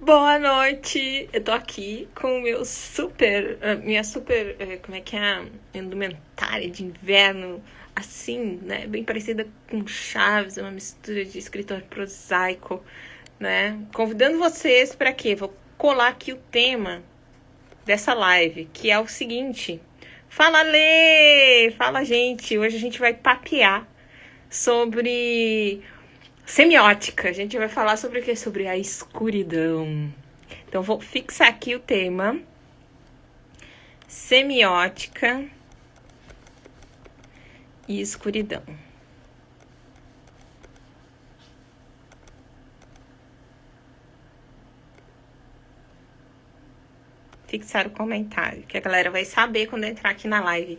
Boa noite! Eu tô aqui com o meu minha super, como é que é? Indumentária de inverno, assim, né? Bem parecida com Chaves, uma mistura de escritor prosaico, né? Convidando vocês para quê? Vou colar aqui o tema dessa live, que é o seguinte. Fala, Lê! Fala, gente! Hoje a gente vai papear sobre semiótica. A gente vai falar sobre o quê? Sobre a escuridão. Então, vou fixar aqui o tema: semiótica e escuridão. Fixar o comentário, que a galera vai saber quando entrar aqui na live.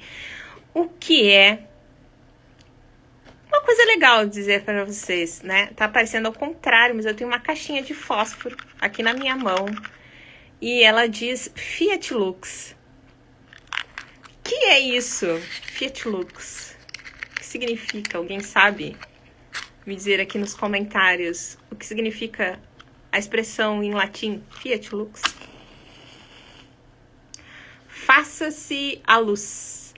O que é uma coisa legal de dizer para vocês, né? Tá parecendo ao contrário, mas eu tenho uma caixinha de fósforo aqui na minha mão e ela diz Fiat Lux. O que é isso? Fiat Lux. O que significa? Alguém sabe me dizer aqui nos comentários o que significa a expressão em latim Fiat Lux? Faça-se a luz.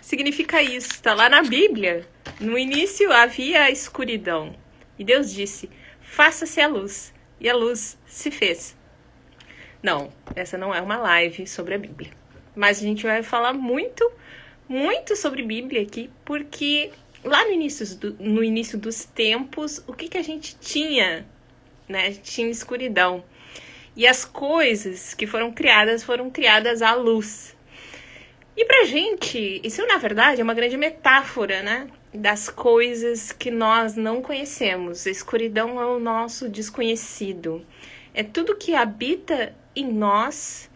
Significa isso, está lá na Bíblia. No início havia a escuridão e Deus disse: faça-se a luz. E a luz se fez. Não, essa não é uma live sobre a Bíblia. Mas a gente vai falar muito sobre Bíblia aqui, porque lá no início dos tempos, o que a gente tinha? Né? A gente tinha escuridão. E as coisas que foram criadas à luz. E pra gente, isso na verdade é uma grande metáfora, né? Das coisas que nós não conhecemos. A escuridão é o nosso desconhecido. É tudo que habita em nós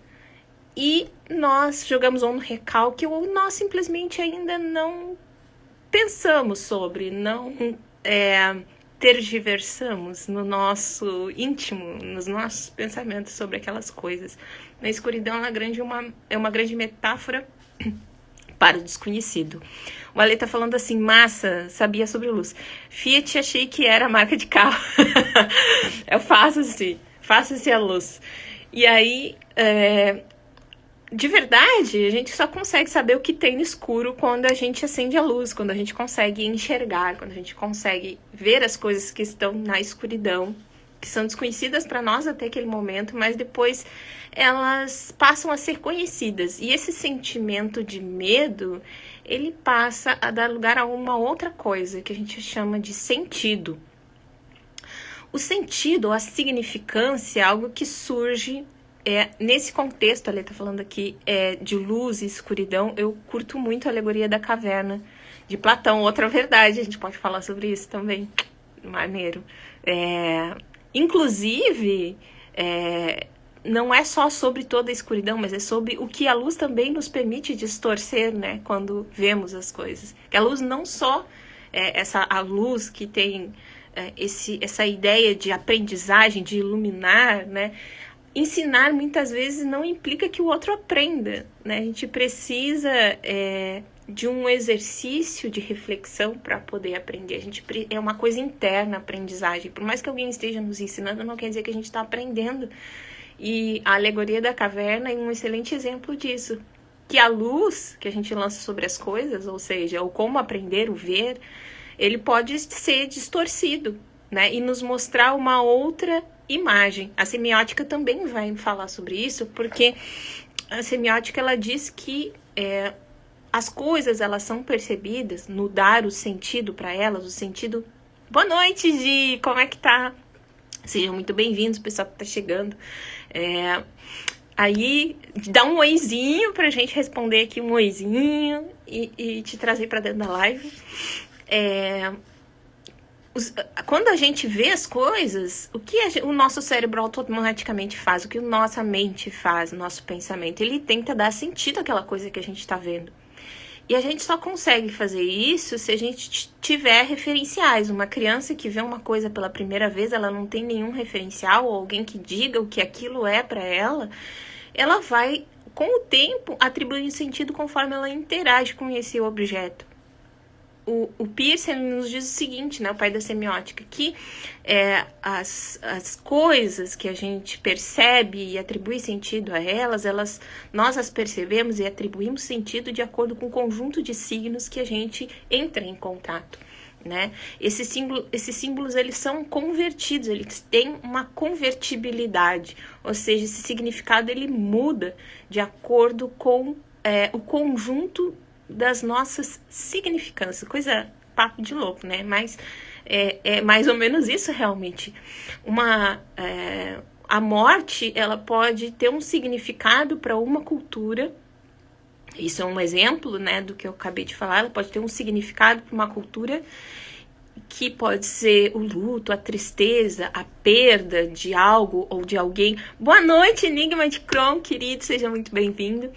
e nós jogamos um recalque ou nós simplesmente ainda não pensamos sobre, não tergiversamos no nosso íntimo, nos nossos pensamentos sobre aquelas coisas. Na escuridão é uma grande metáfora para o desconhecido. O Ale tá falando assim: massa, sabia sobre luz. Fiat, achei que era marca de carro. Eu faço-se a luz. E aí, de verdade, a gente só consegue saber o que tem no escuro quando a gente acende a luz, quando a gente consegue enxergar, quando a gente consegue ver as coisas que estão na escuridão, que são desconhecidas para nós até aquele momento, mas depois elas passam a ser conhecidas. E esse sentimento de medo, ele passa a dar lugar a uma outra coisa que a gente chama de sentido. O sentido, a significância, é algo que surge nesse contexto. Ela está falando aqui de luz e escuridão. Eu curto muito a alegoria da caverna de Platão. Outra verdade, a gente pode falar sobre isso também. Maneiro. Inclusive, não é só sobre toda a escuridão, mas é sobre o que a luz também nos permite distorcer, né? Quando vemos as coisas. Que a luz não só a luz que tem essa ideia de aprendizagem, de iluminar, né? Ensinar muitas vezes não implica que o outro aprenda, né? A gente precisa de um exercício de reflexão para poder aprender. É uma coisa interna a aprendizagem. Por mais que alguém esteja nos ensinando, não quer dizer que a gente está aprendendo. E a alegoria da caverna é um excelente exemplo disso. Que a luz que a gente lança sobre as coisas, ou seja, o como aprender, o ver, ele pode ser distorcido, né? E nos mostrar uma outra imagem. A semiótica também vai falar sobre isso, porque a semiótica ela diz que as coisas elas são percebidas no dar o sentido para elas, o sentido. Boa noite, Gi! Como é que tá? Sejam muito bem-vindos, o pessoal que tá chegando. Aí, dá um oizinho pra gente responder aqui, um oizinho, e te trazer pra dentro da live. Quando a gente vê as coisas, o que o nosso cérebro automaticamente faz, o que a nossa mente faz, o nosso pensamento, ele tenta dar sentido àquela coisa que a gente está vendo. E a gente só consegue fazer isso se a gente tiver referenciais. Uma criança que vê uma coisa pela primeira vez, ela não tem nenhum referencial, ou alguém que diga o que aquilo é para ela, ela vai, com o tempo, atribuindo sentido conforme ela interage com esse objeto. o Pearson nos diz o seguinte, né, o pai da semiótica, que as coisas que a gente percebe e atribui sentido a elas, nós as percebemos e atribuímos sentido de acordo com o conjunto de signos que a gente entra em contato, né? Esses símbolos, eles são convertidos, eles têm uma convertibilidade, ou seja, esse significado ele muda de acordo com o conjunto das nossas significâncias. Coisa, papo de louco, né? Mas é mais ou menos isso realmente. A morte, ela pode ter um significado para uma cultura. Isso é um exemplo, né, do que eu acabei de falar. Ela pode ter um significado para uma cultura que pode ser o luto, a tristeza, a perda de algo ou de alguém. Boa noite, Enigma de Chrome, querido, seja muito bem-vindo.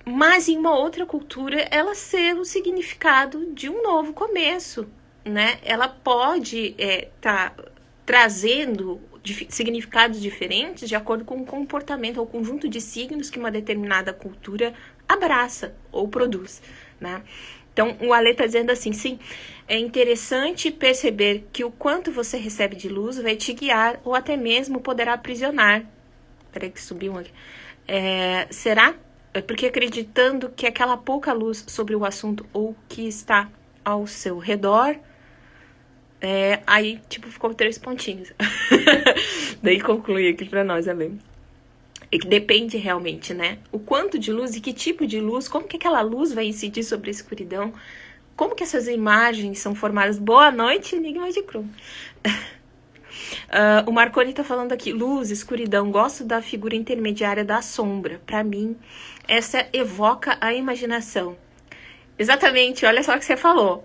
Mas em uma outra cultura, ela ser o significado de um novo começo, né? Ela pode tá trazendo significados diferentes de acordo com o comportamento ou conjunto de signos que uma determinada cultura abraça ou produz, né? Então, o Ale está dizendo assim, sim, é interessante perceber que o quanto você recebe de luz vai te guiar ou até mesmo poderá aprisionar. Peraí que subiu um aqui. Será? Porque acreditando que aquela pouca luz sobre o assunto ou que está ao seu redor, aí, tipo, ficou 3 pontinhos. Daí conclui aqui para nós, Ale. E que depende realmente, né? O quanto de luz e que tipo de luz, como que aquela luz vai incidir sobre a escuridão, como que essas imagens são formadas. Boa noite, Enigma de Chrome. O Marconi tá falando aqui, luz, escuridão, gosto da figura intermediária da sombra. Para mim, essa evoca a imaginação. Exatamente, olha só o que você falou,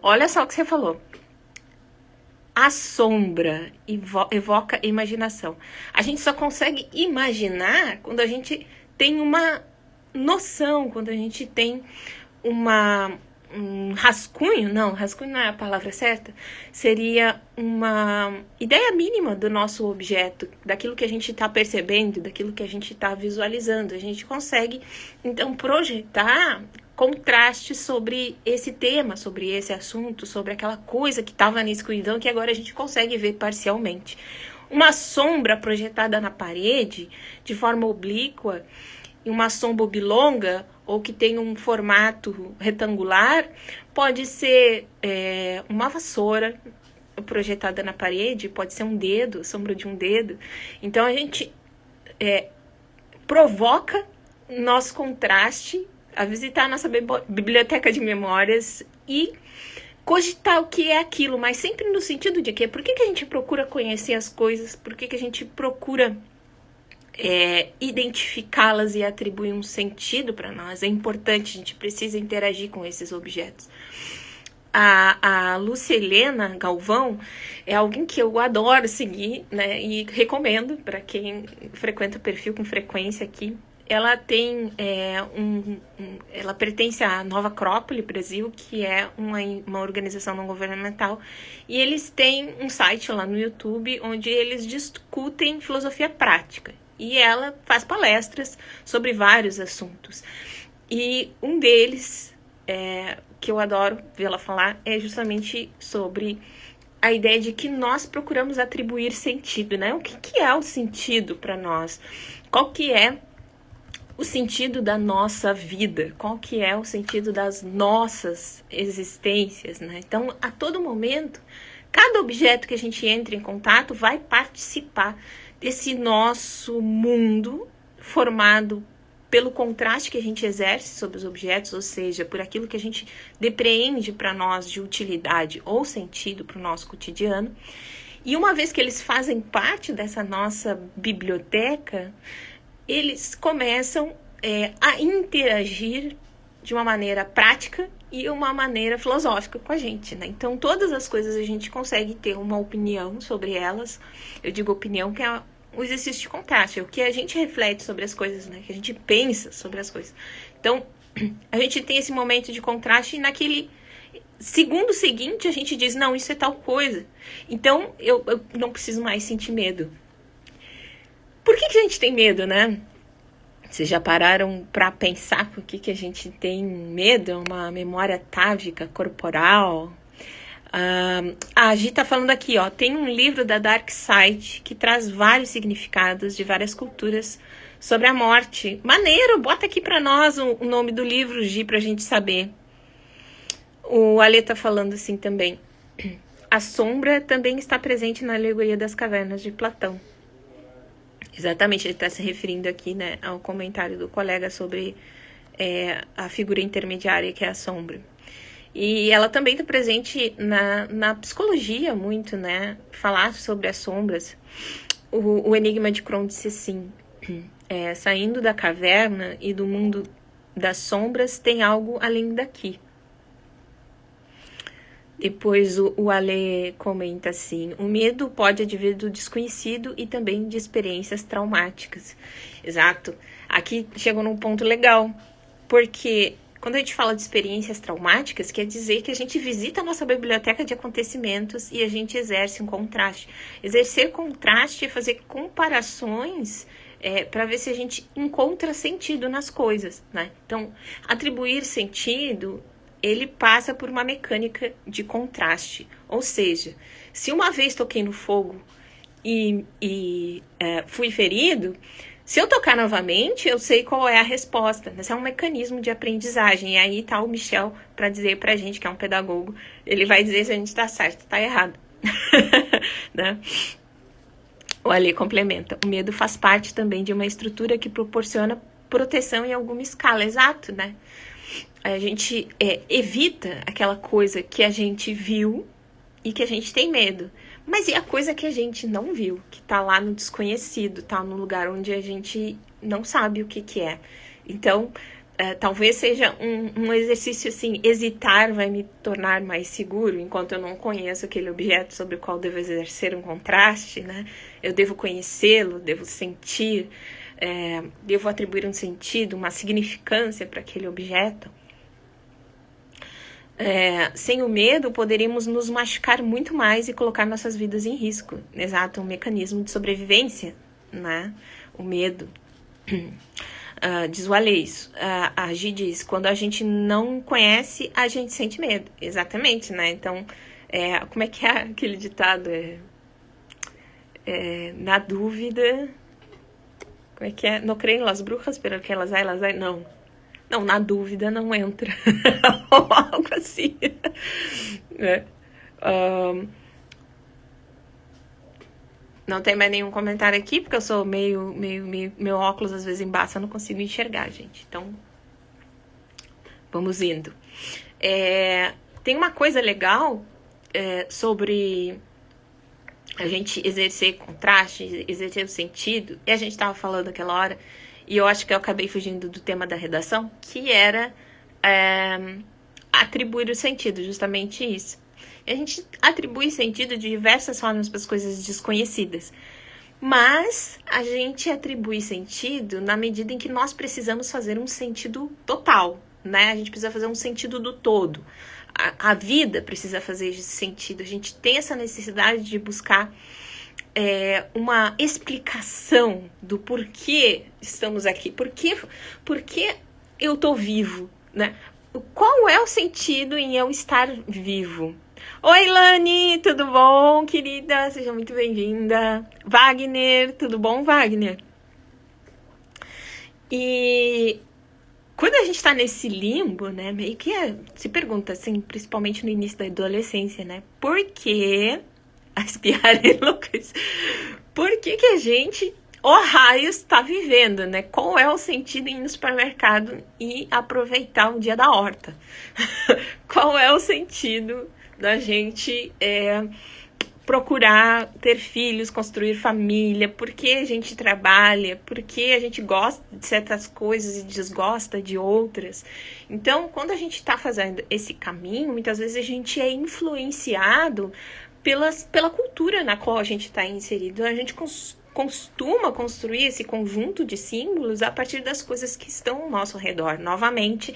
A sombra evoca imaginação. A gente só consegue imaginar quando a gente tem uma noção, quando a gente tem um rascunho, rascunho não é a palavra certa, seria uma ideia mínima do nosso objeto, daquilo que a gente está percebendo, daquilo que a gente está visualizando. A gente consegue, então, projetar contraste sobre esse tema, sobre esse assunto, sobre aquela coisa que estava na escuridão que agora a gente consegue ver parcialmente. Uma sombra projetada na parede de forma oblíqua, e uma sombra oblonga, ou que tem um formato retangular, pode ser uma vassoura projetada na parede, pode ser um dedo, sombra de um dedo. Então a gente provoca nosso contraste a visitar a nossa biblioteca de memórias e cogitar o que é aquilo, mas sempre no sentido de que por que a gente procura conhecer as coisas, por que a gente procura identificá-las e atribuir um sentido para nós. É importante, a gente precisa interagir com esses objetos. A Lúcia Helena Galvão é alguém que eu adoro seguir, né, e recomendo para quem frequenta o perfil com frequência aqui. Ela tem ela pertence à Nova Acrópole Brasil, que é uma organização não governamental, e eles têm um site lá no YouTube onde eles discutem filosofia prática, e ela faz palestras sobre vários assuntos, e um deles que eu adoro vê-la falar é justamente sobre a ideia de que nós procuramos atribuir sentido, né? O que é o sentido para nós? Qual que é o sentido da nossa vida, qual que é o sentido das nossas existências, né? Então, a todo momento, cada objeto que a gente entra em contato vai participar desse nosso mundo formado pelo contraste que a gente exerce sobre os objetos, ou seja, por aquilo que a gente depreende para nós de utilidade ou sentido para o nosso cotidiano. E uma vez que eles fazem parte dessa nossa biblioteca, eles começam a interagir de uma maneira prática e uma maneira filosófica com a gente, né? Então, todas as coisas a gente consegue ter uma opinião sobre elas. Eu digo opinião que é o exercício de contraste, é o que a gente reflete sobre as coisas, né? Que a gente pensa sobre as coisas. Então, a gente tem esse momento de contraste e naquele segundo seguinte a gente diz, não, isso é tal coisa. Então, eu não preciso mais sentir medo. Por que a gente tem medo, né? Vocês já pararam para pensar por que a gente tem medo? É uma memória atávica, corporal? A Gi tá falando aqui, ó, tem um livro da Dark Side que traz vários significados de várias culturas sobre a morte. Maneiro, bota aqui para nós o nome do livro, Gi, pra gente saber. O Ale tá falando assim também. A sombra também está presente na alegoria das cavernas de Platão. Exatamente, ele está se referindo aqui, né, ao comentário do colega sobre a figura intermediária que é a sombra. E ela também está presente na psicologia muito, né? Falar sobre as sombras. O Enigma de Crowne disse assim, saindo da caverna e do mundo das sombras tem algo além daqui. Depois o Ale comenta assim, o medo pode advir do desconhecido e também de experiências traumáticas. Exato. Aqui chegou num ponto legal, porque quando a gente fala de experiências traumáticas, quer dizer que a gente visita a nossa biblioteca de acontecimentos e a gente exerce um contraste. Exercer contraste é fazer comparações para ver se a gente encontra sentido nas coisas, né? Então, atribuir sentido, ele passa por uma mecânica de contraste. Ou seja, se uma vez toquei no fogo e fui ferido, se eu tocar novamente, eu sei qual é a resposta. Esse é um mecanismo de aprendizagem. E aí tá o Michel para dizer pra gente, que é um pedagogo, ele vai dizer se a gente tá certo, tá errado. Né? O Ale complementa. O medo faz parte também de uma estrutura que proporciona proteção em alguma escala. Exato, né? A gente evita aquela coisa que a gente viu e que a gente tem medo. Mas e a coisa que a gente não viu, que tá lá no desconhecido, tá no lugar onde a gente não sabe o que é. Então, talvez seja um exercício assim, hesitar vai me tornar mais seguro, enquanto eu não conheço aquele objeto sobre o qual devo exercer um contraste, né? Eu devo conhecê-lo, devo sentir, devo atribuir um sentido, uma significância para aquele objeto. Sem o medo, poderíamos nos machucar muito mais e colocar nossas vidas em risco. Exato, um mecanismo de sobrevivência, né? O medo. Diz o Ale isso. A Gi diz, quando a gente não conhece, a gente sente medo. Exatamente, né? Então, como é que é aquele ditado? Na dúvida... Como é que é? No creio las brujas, pero que elas hay. Não, na dúvida não entra. Ou algo assim. Não tem mais nenhum comentário aqui, porque eu sou meu óculos às vezes embaça, eu não consigo enxergar, gente. Então, vamos indo. Tem uma coisa legal sobre a gente exercer contraste, exercer o sentido, e a gente estava falando aquela hora, e eu acho que eu acabei fugindo do tema da redação, que era atribuir o sentido, justamente isso. E a gente atribui sentido de diversas formas para as coisas desconhecidas. Mas a gente atribui sentido na medida em que nós precisamos fazer um sentido total, né? A gente precisa fazer um sentido do todo. A vida precisa fazer esse sentido. A gente tem essa necessidade de buscar uma explicação do porquê estamos aqui, porquê eu tô vivo, né? Qual é o sentido em eu estar vivo? Oi, Lani, tudo bom, querida? Seja muito bem-vinda. Wagner, tudo bom, Wagner? E quando a gente tá nesse limbo, né, meio que se pergunta, assim, principalmente no início da adolescência, né, por que as piadas loucas? Por que a gente, raios, tá vivendo, né? Qual é o sentido em ir no supermercado e aproveitar o dia da horta? Qual é o sentido da gente procurar ter filhos, construir família? Por que a gente trabalha? Por que a gente gosta de certas coisas e desgosta de outras? Então, quando a gente está fazendo esse caminho, muitas vezes a gente é influenciado pela cultura na qual a gente está inserido. A gente costuma construir esse conjunto de símbolos a partir das coisas que estão ao nosso redor. Novamente,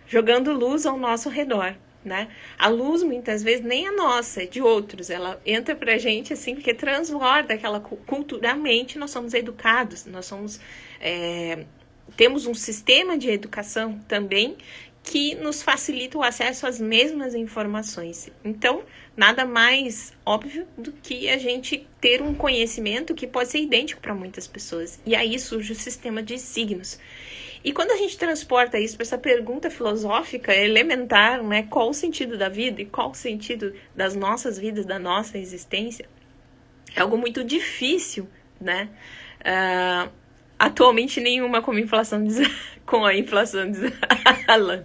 jogando luz ao nosso redor, né? A luz, muitas vezes, nem é nossa, é de outros. Ela entra pra gente, assim, porque transborda aquela... Culturalmente, nós somos educados, nós somos temos um sistema de educação também que nos facilita o acesso às mesmas informações. Então, nada mais óbvio do que a gente ter um conhecimento que pode ser idêntico para muitas pessoas. E aí surge o sistema de signos. E quando a gente transporta isso para essa pergunta filosófica elementar, né, qual o sentido da vida e qual o sentido das nossas vidas, da nossa existência, é algo muito difícil, né? Atualmente nenhuma com a inflação de Alan.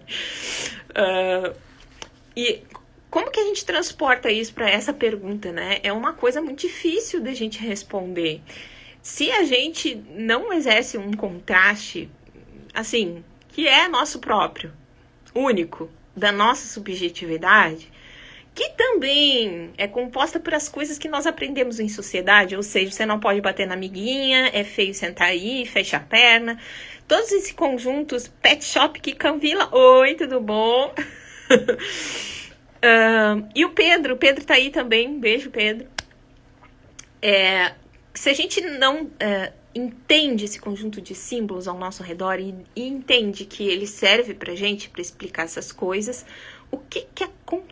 E como que a gente transporta isso para essa pergunta, né? É uma coisa muito difícil da gente responder. Se a gente não exerce um contraste, assim, que é nosso próprio, único, da nossa subjetividade, que também é composta por as coisas que nós aprendemos em sociedade, ou seja, você não pode bater na amiguinha, é feio sentar aí, fecha a perna, todos esses conjuntos, Pet Shop Kikanvila, oi, tudo bom? E o Pedro tá aí também, beijo, Pedro. Se a gente não entende esse conjunto de símbolos ao nosso redor e entende que ele serve pra gente para explicar essas coisas, o que acontece?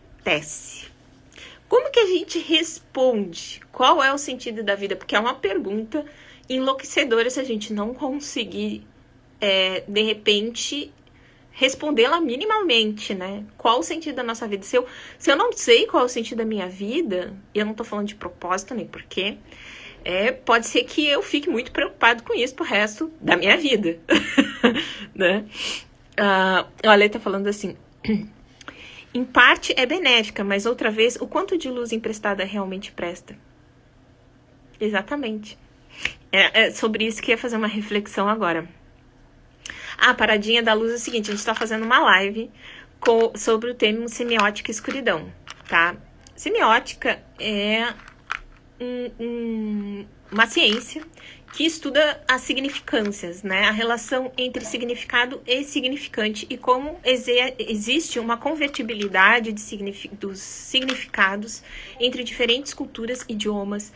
Como que a gente responde? Qual é o sentido da vida? Porque é uma pergunta enlouquecedora se a gente não conseguir, de repente, respondê-la minimamente, né? Qual o sentido da nossa vida? Se eu não sei qual é o sentido da minha vida, e eu não tô falando de propósito nem porquê, pode ser que eu fique muito preocupado com isso pro resto da minha vida, né? A Lê tá falando assim... Em parte é benéfica, mas outra vez, o quanto de luz emprestada realmente presta? Exatamente. É sobre isso que eu ia fazer uma reflexão agora. A paradinha da luz é o seguinte, a gente está fazendo uma live sobre o tema semiótica e escuridão, tá? Semiótica é uma ciência que estuda as significâncias, né? A relação entre significado e significante e como existe uma convertibilidade dos significados entre diferentes culturas, idiomas,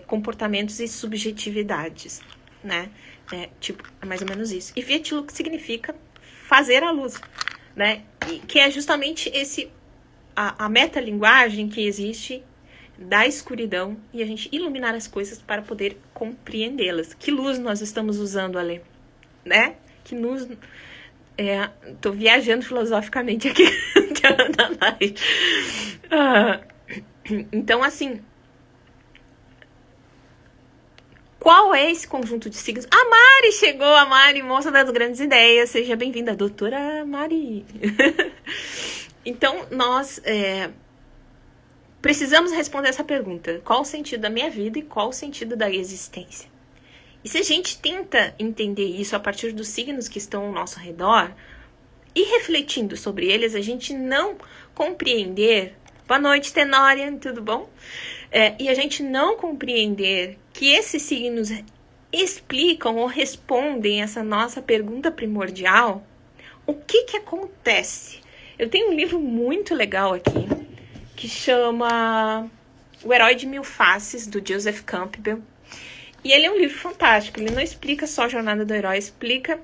comportamentos e subjetividades, né? É mais ou menos isso. E Vietilu que significa fazer a luz, né? E que é justamente a metalinguagem que existe da escuridão e a gente iluminar as coisas para poder compreendê-las. Que luz nós estamos usando, Ale? Né? Que luz... tô viajando filosoficamente aqui na live. Então, assim... Qual é esse conjunto de signos? A Mari chegou, a Mari, moça das grandes ideias. Seja bem-vinda, doutora Mari. Então, nós... precisamos responder essa pergunta. Qual o sentido da minha vida e qual o sentido da existência? E se a gente tenta entender isso a partir dos signos que estão ao nosso redor e refletindo sobre eles, a gente não compreender... Boa noite, Tenória, tudo bom? E a gente não compreender que esses signos explicam ou respondem essa nossa pergunta primordial, o que acontece? Eu tenho um livro muito legal aqui, que chama O Herói de Mil Faces, do Joseph Campbell. E ele é um livro fantástico. Ele não explica só a jornada do herói, explica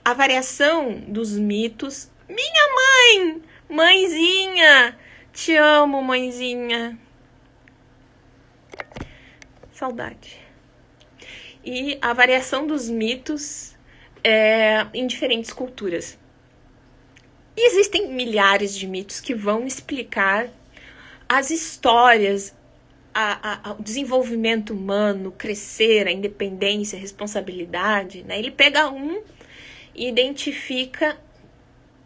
a variação dos mitos. Minha mãe! Mãezinha! Te amo, mãezinha! Saudade. E a variação dos mitos em diferentes culturas. E existem milhares de mitos que vão explicar as histórias, o desenvolvimento humano, crescer, a independência, a responsabilidade, né? Ele pega e identifica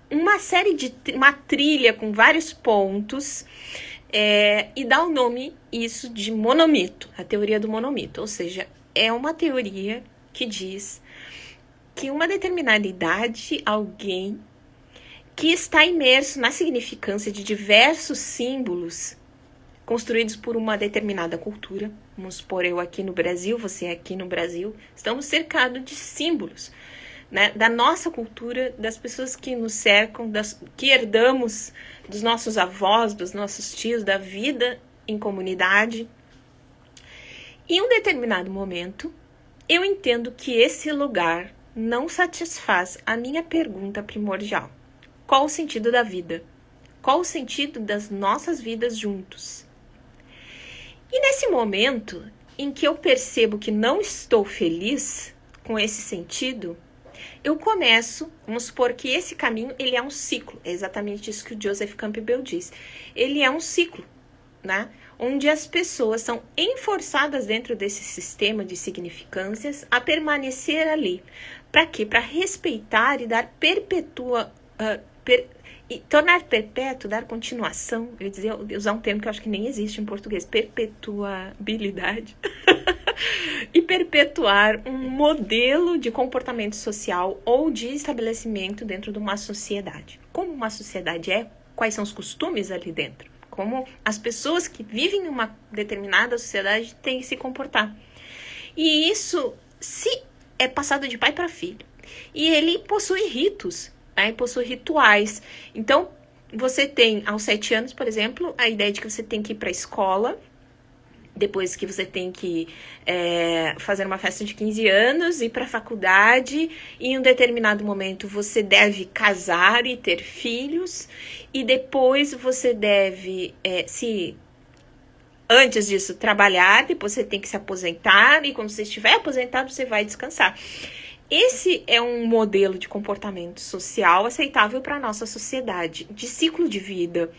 uma trilha com vários pontos e dá o nome isso de monomito, a teoria do monomito. Ou seja, é uma teoria que diz que uma determinada idade, alguém que está imerso na significância de diversos símbolos construídos por uma determinada cultura. Vamos supor, eu aqui no Brasil, você aqui no Brasil, estamos cercados de símbolos, né, da nossa cultura, das pessoas que nos cercam, que herdamos dos nossos avós, dos nossos tios, da vida em comunidade. Em um determinado momento, eu entendo que esse lugar não satisfaz a minha pergunta primordial. Qual o sentido da vida? Qual o sentido das nossas vidas juntos? E nesse momento em que eu percebo que não estou feliz com esse sentido, eu começo, vamos supor que esse caminho, ele é um ciclo. É exatamente isso que o Joseph Campbell diz. Ele é um ciclo, né? Onde as pessoas são enforçadas dentro desse sistema de significâncias a permanecer ali. Para quê? Para respeitar e dar e tornar perpétuo, dar continuação, eu ia usar um termo que eu acho que nem existe em português, perpetuabilidade, e perpetuar um modelo de comportamento social ou de estabelecimento dentro de uma sociedade. Como uma sociedade é, quais são os costumes ali dentro, como as pessoas que vivem em uma determinada sociedade têm que se comportar. E isso é passado de pai para filho. E ele possui ritos, né? Possui rituais. Então, você tem, aos 7 anos, por exemplo, a ideia de que você tem que ir para a escola, depois que você tem que fazer uma festa de 15 anos, ir para a faculdade, e em um determinado momento você deve casar e ter filhos, e depois você deve, antes disso, trabalhar, depois você tem que se aposentar, e quando você estiver aposentado, você vai descansar. Esse é um modelo de comportamento social aceitável para a nossa sociedade, de ciclo de vida.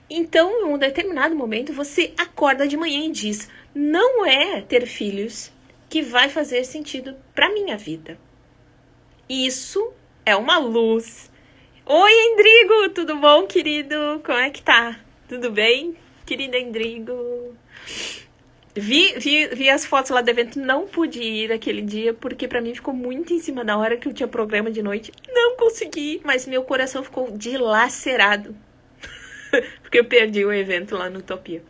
Então, em um determinado momento, você acorda de manhã e diz: não é ter filhos que vai fazer sentido para minha vida. Isso é uma luz. Oi, Endrigo, tudo bom, querido? Como é que tá? Tudo bem, querida Endrigo? Vi as fotos lá do evento, não pude ir aquele dia, porque pra mim ficou muito em cima da hora que eu tinha programa de noite. Não consegui, mas meu coração ficou dilacerado. Porque eu perdi o evento lá no Utopia.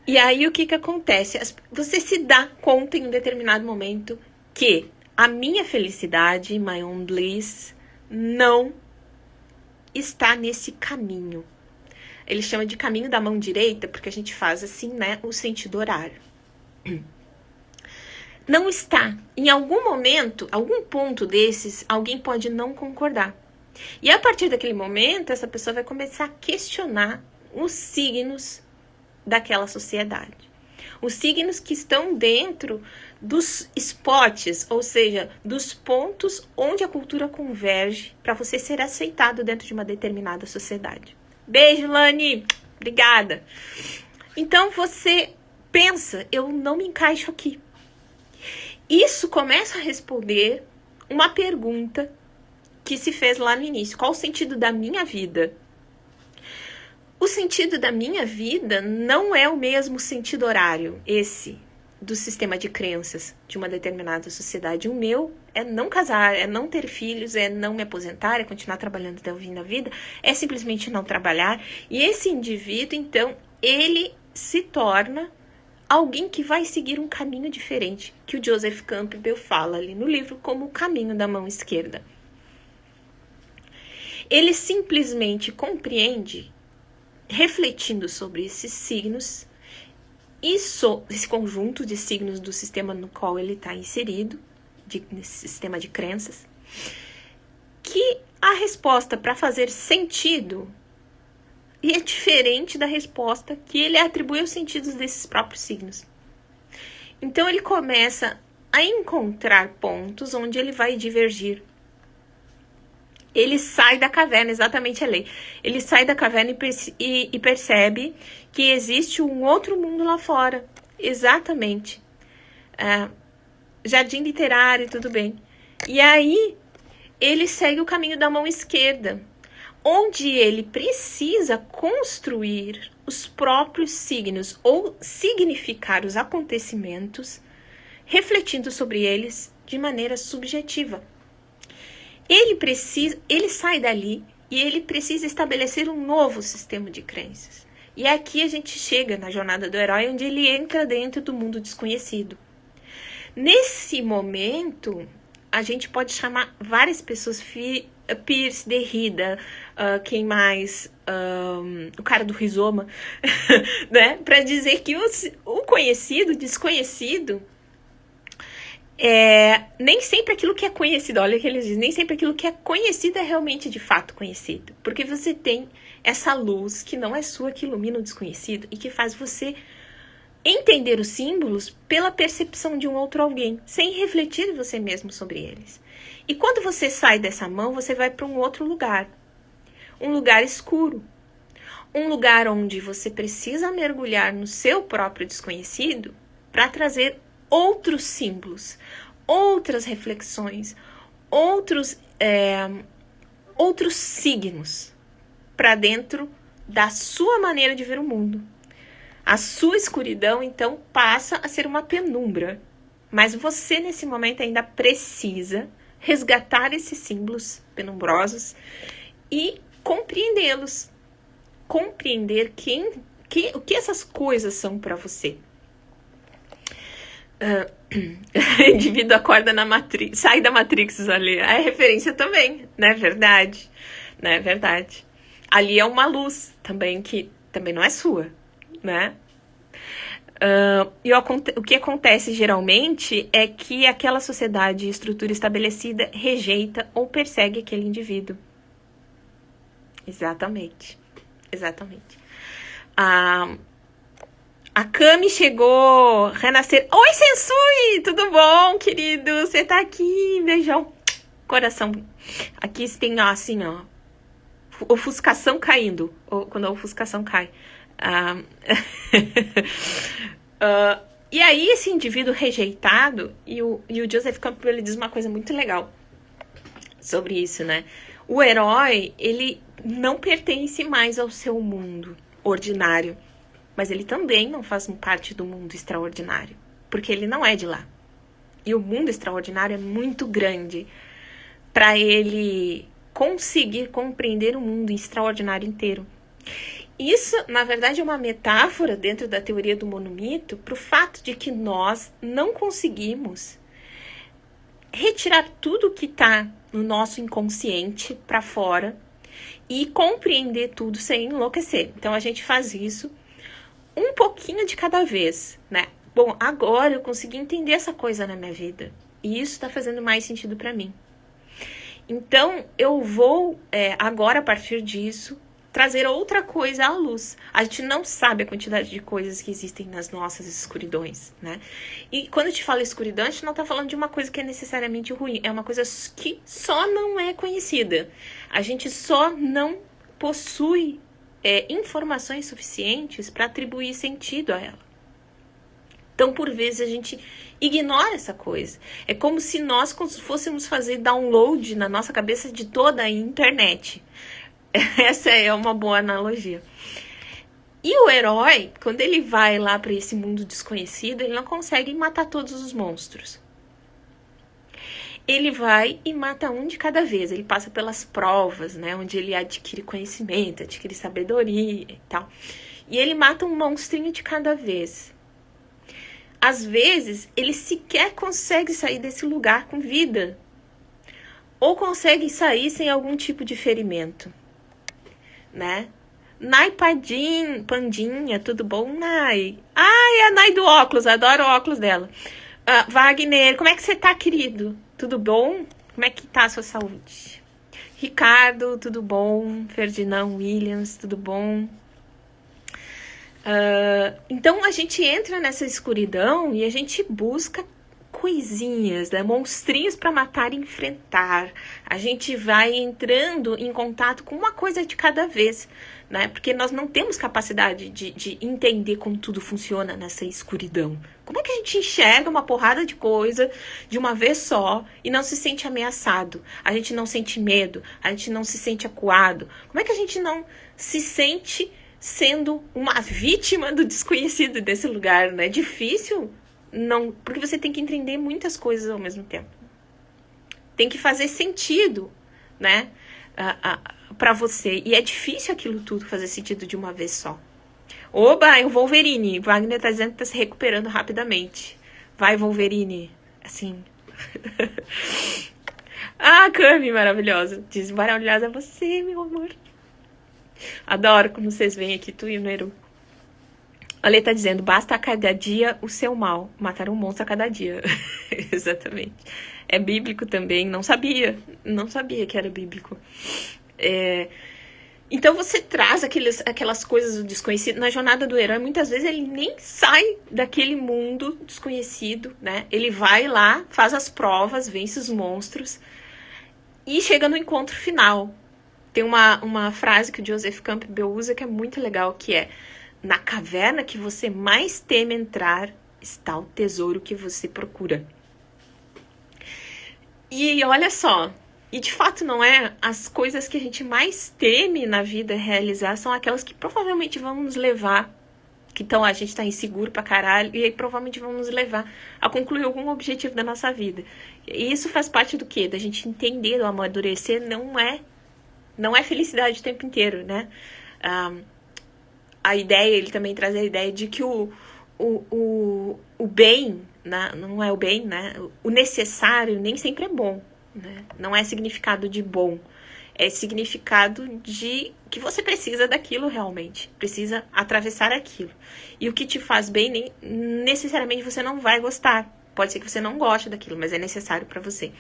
E aí o que acontece? Você se dá conta em um determinado momento que a minha felicidade, my own bliss, não está nesse caminho. Ele chama de caminho da mão direita, porque a gente faz assim, né, o sentido horário. Não está. Em algum momento, algum ponto desses, alguém pode não concordar. E a partir daquele momento, essa pessoa vai começar a questionar os signos daquela sociedade. Os signos que estão dentro dos spots, ou seja, dos pontos onde a cultura converge para você ser aceitado dentro de uma determinada sociedade. Beijo, Lani! Obrigada! Então você pensa, eu não me encaixo aqui. Isso começa a responder uma pergunta que se fez lá no início. Qual o sentido da minha vida? O sentido da minha vida não é o mesmo sentido horário, esse do sistema de crenças de uma determinada sociedade. O meu é não casar, é não ter filhos, é não me aposentar, é continuar trabalhando até o fim da vida, é simplesmente não trabalhar. E esse indivíduo, então, ele se torna alguém que vai seguir um caminho diferente, que o Joseph Campbell fala ali no livro como o caminho da mão esquerda. Ele simplesmente compreende, refletindo sobre esses signos, esse conjunto de signos do sistema no qual ele está inserido, nesse sistema de crenças, que a resposta para fazer sentido é diferente da resposta que ele atribui aos sentidos desses próprios signos. Então ele começa a encontrar pontos onde ele vai divergir. Ele sai da caverna, exatamente a lei. Ele sai da caverna e percebe que existe um outro mundo lá fora. Exatamente. Jardim literário, tudo bem. E aí, ele segue o caminho da mão esquerda, onde ele precisa construir os próprios signos ou significar os acontecimentos, refletindo sobre eles de maneira subjetiva. Ele sai dali e ele precisa estabelecer um novo sistema de crenças. E aqui a gente chega na jornada do herói, onde ele entra dentro do mundo desconhecido. Nesse momento, a gente pode chamar várias pessoas, Pierce, Derrida, quem mais? O cara do rizoma, né? Para dizer que o conhecido, desconhecido, Nem sempre aquilo que é conhecido, olha o que eles dizem, nem sempre aquilo que é conhecido é realmente de fato conhecido. Porque você tem essa luz que não é sua, que ilumina o desconhecido e que faz você entender os símbolos pela percepção de um outro alguém, sem refletir você mesmo sobre eles. E quando você sai dessa mão, você vai para um outro lugar. Um lugar escuro. Um lugar onde você precisa mergulhar no seu próprio desconhecido para trazer outros símbolos, outras reflexões, outros signos para dentro da sua maneira de ver o mundo. A sua escuridão, então, passa a ser uma penumbra. Mas você, nesse momento, ainda precisa resgatar esses símbolos penumbrosos e compreendê-los. Compreender o que essas coisas são para você. O indivíduo acorda na Matrix, sai da Matrix ali. É referência também, não é verdade? Não é verdade. Ali é uma luz também, que também não é sua, né? O que acontece geralmente é que aquela sociedade e estrutura estabelecida rejeita ou persegue aquele indivíduo. Exatamente. Exatamente. A Cami chegou, renascer. Oi, Sensui! Tudo bom, querido? Você tá aqui, beijão. Coração. Aqui tem, ó, assim, ó, ofuscação caindo. Quando a ofuscação cai. E aí, esse indivíduo rejeitado, e o Joseph Campbell, ele diz uma coisa muito legal sobre isso, né? O herói, ele não pertence mais ao seu mundo ordinário, mas ele também não faz parte do mundo extraordinário, porque ele não é de lá. E o mundo extraordinário é muito grande para ele conseguir compreender o mundo extraordinário inteiro. Isso, na verdade, é uma metáfora dentro da teoria do monomito para o fato de que nós não conseguimos retirar tudo que está no nosso inconsciente para fora e compreender tudo sem enlouquecer. Então, a gente faz isso um pouquinho de cada vez, né? Bom, agora eu consegui entender essa coisa na minha vida e isso está fazendo mais sentido para mim. Então, eu vou, agora, a partir disso, trazer outra coisa à luz. A gente não sabe a quantidade de coisas que existem nas nossas escuridões, né? E quando a gente fala escuridão, a gente não está falando de uma coisa que é necessariamente ruim. É uma coisa que só não é conhecida. A gente só não possui informações suficientes para atribuir sentido a ela. Então, por vezes, a gente ignora essa coisa. É como se nós fôssemos fazer download na nossa cabeça de toda a internet. Essa é uma boa analogia. E o herói, quando ele vai lá para esse mundo desconhecido, ele não consegue matar todos os monstros. Ele vai e mata um de cada vez. Ele passa pelas provas, né? Onde ele adquire conhecimento, adquire sabedoria e tal. E ele mata um monstrinho de cada vez. Às vezes, ele sequer consegue sair desse lugar com vida. Ou consegue sair sem algum tipo de ferimento. Né? Nai Pandinha, tudo bom, Nai? Ai, a Nai do óculos, adoro o óculos dela. Wagner, como é que você tá, querido? Tudo bom? Como é que tá a sua saúde? Ricardo, tudo bom? Ferdinand Williams, tudo bom? Então a gente entra nessa escuridão e a gente busca coisinhas, né? Monstrinhos para matar e enfrentar. A gente vai entrando em contato com uma coisa de cada vez, né? Porque nós não temos capacidade de entender como tudo funciona nessa escuridão. Como é que a gente enxerga uma porrada de coisa de uma vez só e não se sente ameaçado? A gente não sente medo, a gente não se sente acuado. Como é que a gente não se sente sendo uma vítima do desconhecido desse lugar, né? É difícil. Não, porque você tem que entender muitas coisas ao mesmo tempo. Tem que fazer sentido, né? Pra você. E é difícil aquilo tudo fazer sentido de uma vez só. Oba, é o Wolverine. Wagner tá dizendo que tá se recuperando rapidamente. Vai, Wolverine. Assim. Cami, maravilhosa. Diz, maravilhosa é você, meu amor. Adoro quando vocês vêm aqui, tu e o Neru. Olha, ele tá dizendo, basta a cada dia o seu mal, matar um monstro a cada dia. Exatamente. É bíblico também, não sabia que era bíblico. Então você traz aquelas coisas do desconhecido. Na jornada do herói, muitas vezes ele nem sai daquele mundo desconhecido, né? Ele vai lá, faz as provas, vence os monstros e chega no encontro final. Tem uma frase que o Joseph Campbell usa que é muito legal, que é: na caverna que você mais teme entrar está o tesouro que você procura. E olha só, e de fato não é, as coisas que a gente mais teme na vida realizar são aquelas que provavelmente vão nos levar, que então a gente tá inseguro pra caralho, e aí provavelmente vão nos levar a concluir algum objetivo da nossa vida. E isso faz parte do quê? Da gente entender, do amadurecer, não é felicidade o tempo inteiro, né? A ideia, ele também traz a ideia de que o bem, né? Não é o bem, né? O necessário nem sempre é bom. Né? Não é significado de bom, é significado de que você precisa daquilo realmente, precisa atravessar aquilo. E o que te faz bem, nem necessariamente você não vai gostar. Pode ser que você não goste daquilo, mas é necessário para você.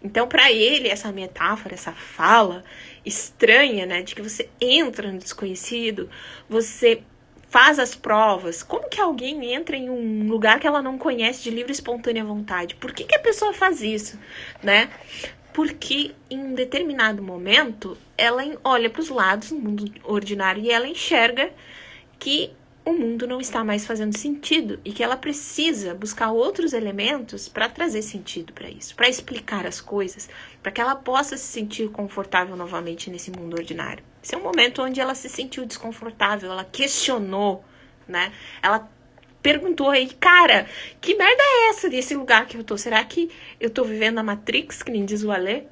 Então, para ele, essa metáfora, essa fala estranha, né, de que você entra no desconhecido, você faz as provas. Como que alguém entra em um lugar que ela não conhece de livre e espontânea vontade? Por que a pessoa faz isso, né? Porque em um determinado momento ela olha para os lados do mundo ordinário e ela enxerga que o mundo não está mais fazendo sentido e que ela precisa buscar outros elementos para trazer sentido para isso, para explicar as coisas, para que ela possa se sentir confortável novamente nesse mundo ordinário. Esse é um momento onde ela se sentiu desconfortável, ela questionou, né? Ela perguntou aí, cara, que merda é essa desse lugar que eu tô? Será que eu tô vivendo na Matrix, que nem diz o Alê?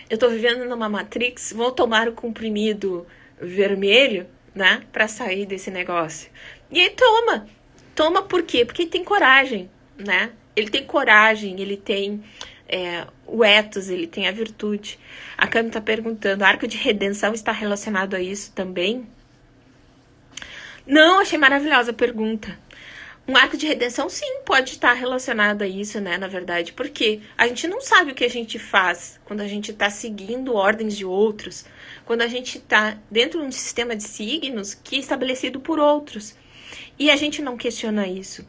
Eu tô vivendo numa Matrix, vou tomar o comprimido vermelho, né, pra sair desse negócio. E aí toma por quê? Porque ele tem coragem, né? Ele tem coragem, ele tem o ethos, ele tem a virtude. A Cami tá perguntando, arco de redenção está relacionado a isso também? Não, achei maravilhosa a pergunta. Um arco de redenção, sim, pode estar relacionado a isso, né, na verdade, porque a gente não sabe o que a gente faz quando a gente está seguindo ordens de outros, quando a gente está dentro de um sistema de signos que é estabelecido por outros, e a gente não questiona isso.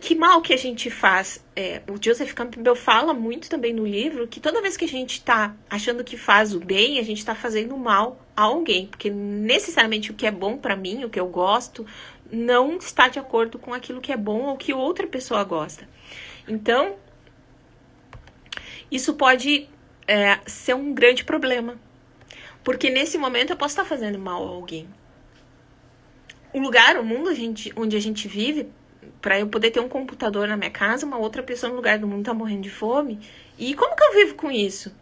Que mal que a gente faz? O Joseph Campbell fala muito também no livro que toda vez que a gente está achando que faz o bem, a gente está fazendo mal a alguém, porque necessariamente o que é bom para mim, o que eu gosto, não está de acordo com aquilo que é bom ou que outra pessoa gosta. Então, isso pode ser um grande problema, porque nesse momento eu posso estar fazendo mal a alguém. O lugar, o mundo onde a gente vive, para eu poder ter um computador na minha casa, uma outra pessoa no lugar do mundo tá morrendo de fome. E como que eu vivo com isso?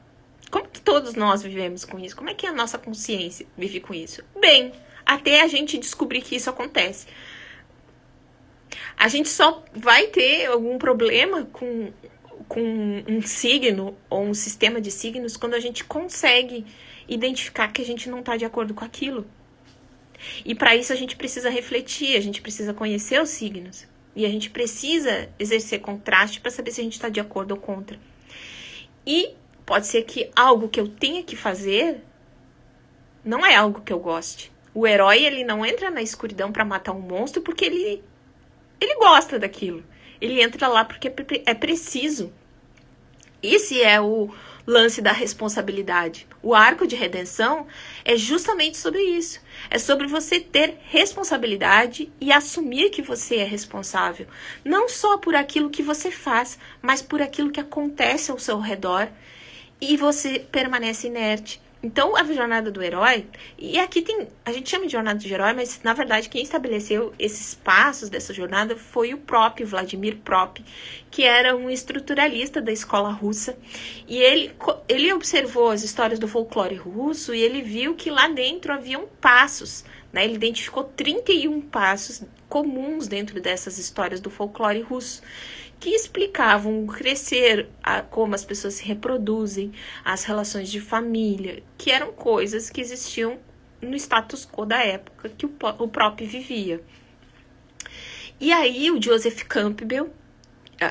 Como que todos nós vivemos com isso? Como é que a nossa consciência vive com isso? Bem, até a gente descobrir que isso acontece. A gente só vai ter algum problema com um signo ou um sistema de signos quando a gente consegue identificar que a gente não tá de acordo com aquilo. E para isso a gente precisa refletir, a gente precisa conhecer os signos. E a gente precisa exercer contraste para saber se a gente está de acordo ou contra. E pode ser que algo que eu tenha que fazer não é algo que eu goste. O herói, ele não entra na escuridão para matar um monstro porque ele gosta daquilo. Ele entra lá porque é preciso. Esse é o lance da responsabilidade. O arco de redenção é justamente sobre isso. É sobre você ter responsabilidade e assumir que você é responsável. Não só por aquilo que você faz, mas por aquilo que acontece ao seu redor e você permanece inerte. Então, a jornada do herói, e aqui a gente chama de jornada do herói, mas na verdade quem estabeleceu esses passos dessa jornada foi o Prop, Vladimir Prop, que era um estruturalista da escola russa, e ele observou as histórias do folclore russo e ele viu que lá dentro haviam passos, né? Ele identificou 31 passos comuns dentro dessas histórias do folclore russo, que explicavam o crescer, como as pessoas se reproduzem, as relações de família, que eram coisas que existiam no status quo da época que o próprio vivia. E aí o Joseph Campbell,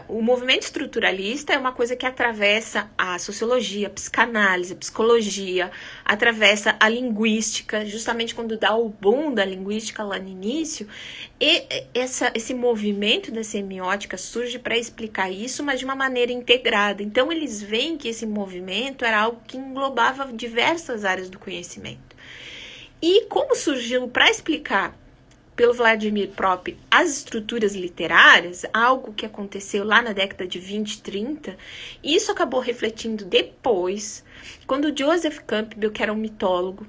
o movimento estruturalista é uma coisa que atravessa a sociologia, a psicanálise, a psicologia, atravessa a linguística, justamente quando dá o boom da linguística lá no início, e esse movimento da semiótica surge para explicar isso, mas de uma maneira integrada. Então eles veem que esse movimento era algo que englobava diversas áreas do conhecimento. E como surgiu para explicar pelo Vladimir Prop as estruturas literárias, algo que aconteceu lá na década de 20 e 30, e isso acabou refletindo depois, quando Joseph Campbell, que era um mitólogo,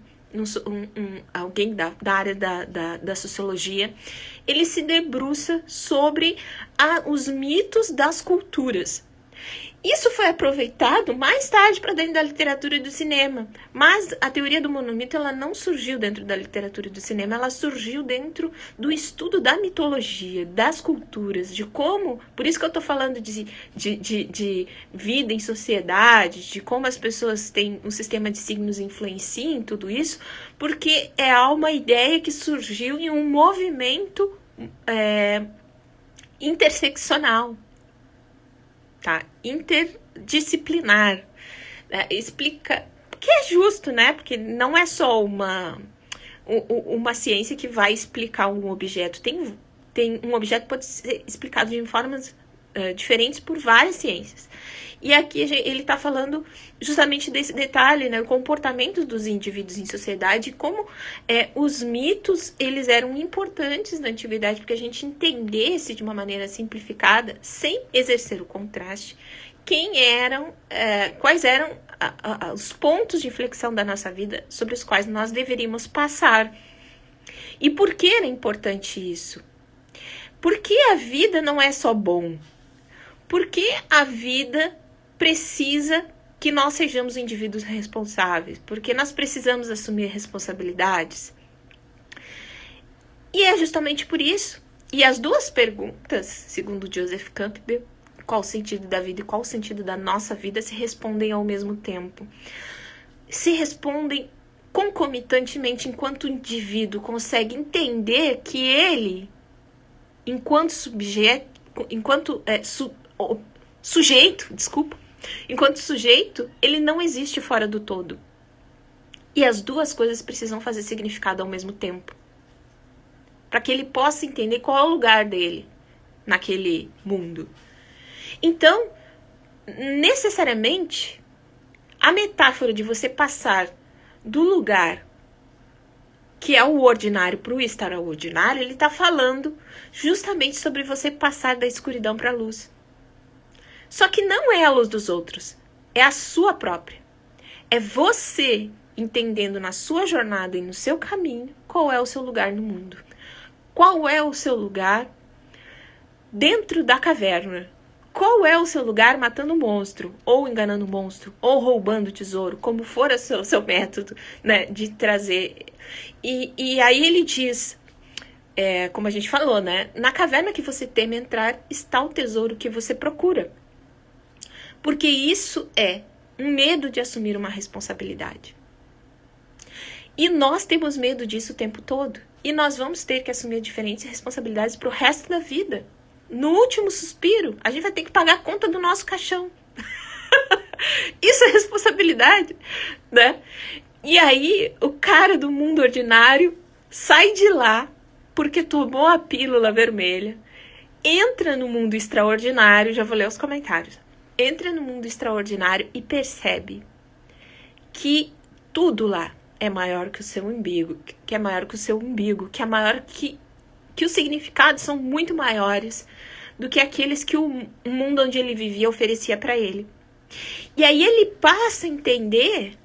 alguém da área da sociologia, ele se debruça sobre os mitos das culturas. Isso foi aproveitado mais tarde para dentro da literatura e do cinema. Mas a teoria do monomito ela não surgiu dentro da literatura e do cinema, ela surgiu dentro do estudo da mitologia, das culturas, de como... Por isso que eu estou falando de vida em sociedade, de como as pessoas têm um sistema de signos influencia em tudo isso, porque é uma ideia que surgiu em um movimento interseccional. Tá? Interdisciplinar, né? Explica que é justo, né? Porque não é só uma ciência que vai explicar um objeto. Tem um objeto que pode ser explicado de formas diferentes por várias ciências. E aqui ele está falando justamente desse detalhe, né? O comportamento dos indivíduos em sociedade, como os mitos eles eram importantes na antiguidade, porque a gente entendesse de uma maneira simplificada, sem exercer o contraste, quais eram os pontos de inflexão da nossa vida sobre os quais nós deveríamos passar. E por que era importante isso? Porque a vida não é só bom. Porque a vida precisa que nós sejamos indivíduos responsáveis, porque nós precisamos assumir responsabilidades. E é justamente por isso. E as duas perguntas, segundo Joseph Campbell, qual o sentido da vida e qual o sentido da nossa vida, se respondem ao mesmo tempo. Se respondem concomitantemente enquanto o indivíduo consegue entender que ele, enquanto sujeito, ele não existe fora do todo. E as duas coisas precisam fazer significado ao mesmo tempo. Para que ele possa entender qual é o lugar dele naquele mundo. Então, necessariamente, a metáfora de você passar do lugar que é o ordinário para o extraordinário, ele está falando justamente sobre você passar da escuridão para a luz. Só que não é a luz dos outros, é a sua própria. É você entendendo na sua jornada e no seu caminho qual é o seu lugar no mundo. Qual é o seu lugar dentro da caverna? Qual é o seu lugar matando um monstro, ou enganando um monstro, ou roubando tesouro, como for o seu método, né, de trazer. E aí ele diz, como a gente falou, né, na caverna que você teme entrar está o tesouro que você procura. Porque isso é um medo de assumir uma responsabilidade. E nós temos medo disso o tempo todo. E nós vamos ter que assumir diferentes responsabilidades para o resto da vida. No último suspiro, a gente vai ter que pagar a conta do nosso caixão. Isso é responsabilidade, né? E aí, o cara do mundo ordinário sai de lá porque tomou a pílula vermelha, entra no mundo extraordinário, já vou ler os comentários, entra no mundo extraordinário e percebe que tudo lá é maior que o seu umbigo, que é maior que o seu umbigo, que é maior que os significados são muito maiores do que aqueles que o mundo onde ele vivia oferecia para ele. E aí ele passa a entender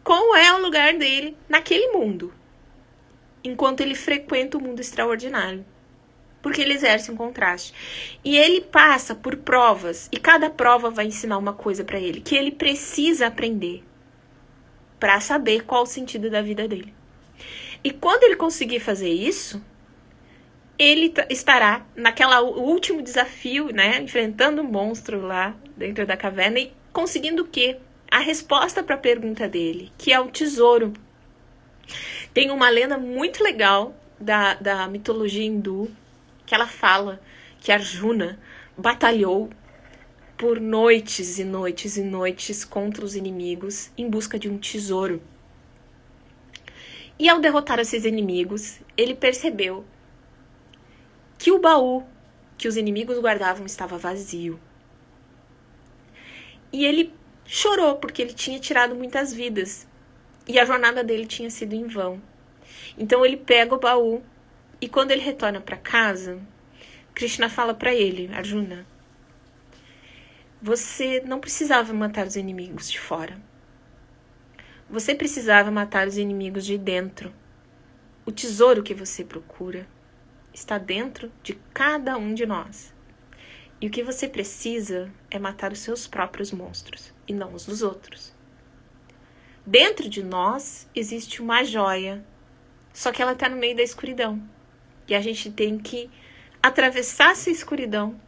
qual é o lugar dele naquele mundo, enquanto ele frequenta o mundo extraordinário. Porque ele exerce um contraste. E ele passa por provas, e cada prova vai ensinar uma coisa para ele, que ele precisa aprender para saber qual o sentido da vida dele. E quando ele conseguir fazer isso, ele estará naquele último desafio, né, enfrentando um monstro lá dentro da caverna e conseguindo o quê? A resposta para a pergunta dele, que é o tesouro. Tem uma lenda muito legal da mitologia hindu, que ela fala que Arjuna batalhou por noites e noites e noites contra os inimigos em busca de um tesouro. E ao derrotar esses inimigos, ele percebeu que o baú que os inimigos guardavam estava vazio. E ele chorou porque ele tinha tirado muitas vidas e a jornada dele tinha sido em vão. Então ele pega o baú e quando ele retorna para casa, Krishna fala para ele: Arjuna, você não precisava matar os inimigos de fora. Você precisava matar os inimigos de dentro. O tesouro que você procura está dentro de cada um de nós. E o que você precisa é matar os seus próprios monstros e não os dos outros. Dentro de nós existe uma joia, só que ela está no meio da escuridão. E a gente tem que atravessar essa escuridão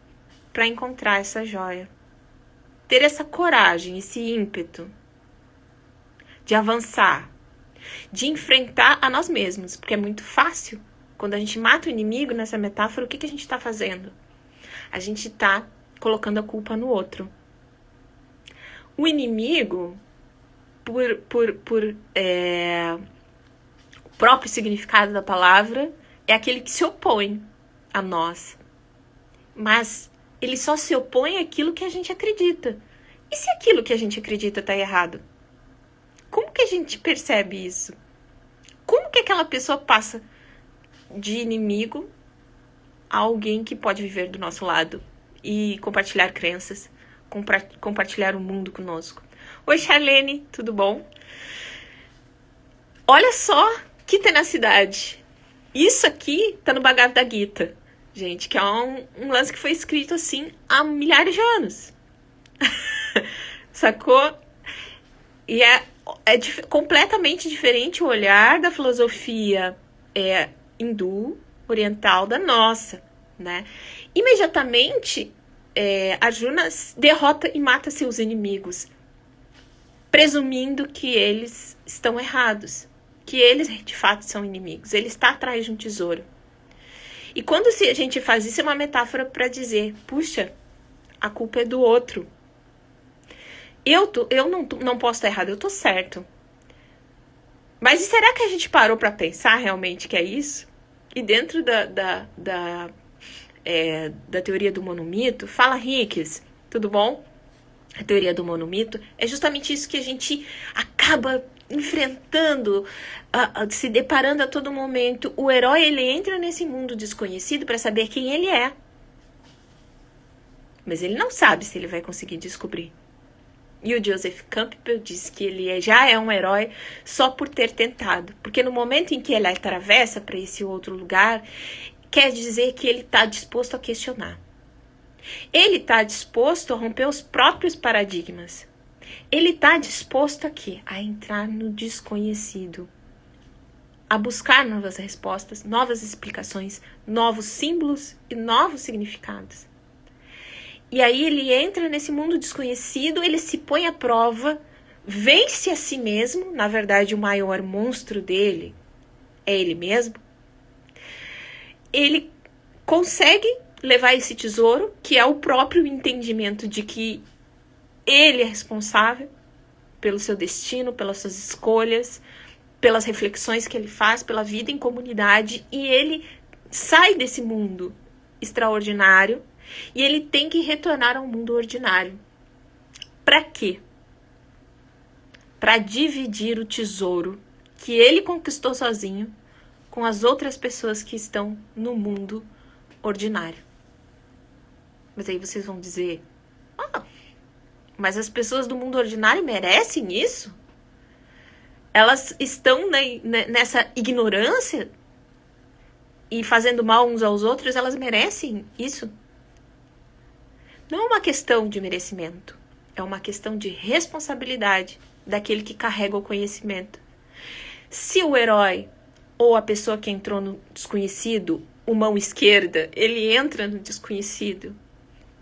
para encontrar essa joia. Ter essa coragem, esse ímpeto de avançar, de enfrentar a nós mesmos, porque é muito fácil. Quando a gente mata o inimigo, nessa metáfora, o que a gente está fazendo? A gente está colocando a culpa no outro. O inimigo, o próprio significado da palavra, é aquele que se opõe a nós. Mas ele só se opõe àquilo que a gente acredita. E se aquilo que a gente acredita está errado? Como que a gente percebe isso? Como que aquela pessoa passa de inimigo a alguém que pode viver do nosso lado e compartilhar crenças, compartilhar o mundo conosco? Oi, Charlene, tudo bom? Olha só que tenacidade. Isso aqui tá no Bhagavad Gita, gente, que é um lance que foi escrito assim há milhares de anos. Sacou? E é completamente diferente o olhar da filosofia hindu, oriental, da nossa, né? Imediatamente, Arjuna derrota e mata seus inimigos, presumindo que eles estão errados, que eles de fato são inimigos. Ele está atrás de um tesouro. E quando a gente faz isso, é uma metáfora para dizer, puxa, a culpa é do outro. Eu não posso estar errado, eu tô certo. Mas e será que a gente parou para pensar realmente que é isso? E dentro da teoria do monomito, fala Hicks, tudo bom? A teoria do monomito é justamente isso que a gente acaba enfrentando, se deparando a todo momento. O herói, ele entra nesse mundo desconhecido para saber quem ele é. Mas ele não sabe se ele vai conseguir descobrir. E o Joseph Campbell diz que ele já é um herói só por ter tentado. Porque no momento em que ele atravessa para esse outro lugar, quer dizer que ele está disposto a questionar. Ele está disposto a romper os próprios paradigmas. Ele está disposto a quê? A entrar no desconhecido. A buscar novas respostas, novas explicações, novos símbolos e novos significados. E aí ele entra nesse mundo desconhecido, ele se põe à prova, vence a si mesmo. Na verdade, o maior monstro dele é ele mesmo. Ele consegue levar esse tesouro, que é o próprio entendimento de que ele é responsável pelo seu destino, pelas suas escolhas, pelas reflexões que ele faz, pela vida em comunidade. E ele sai desse mundo extraordinário e ele tem que retornar ao mundo ordinário. Para quê? Para dividir o tesouro que ele conquistou sozinho com as outras pessoas que estão no mundo ordinário. Mas aí vocês vão dizer, mas as pessoas do mundo ordinário merecem isso? Elas estão nessa ignorância e fazendo mal uns aos outros, elas merecem isso? Não é uma questão de merecimento, é uma questão de responsabilidade daquele que carrega o conhecimento. Se o herói ou a pessoa que entrou no desconhecido, o mão esquerda, ele entra no desconhecido,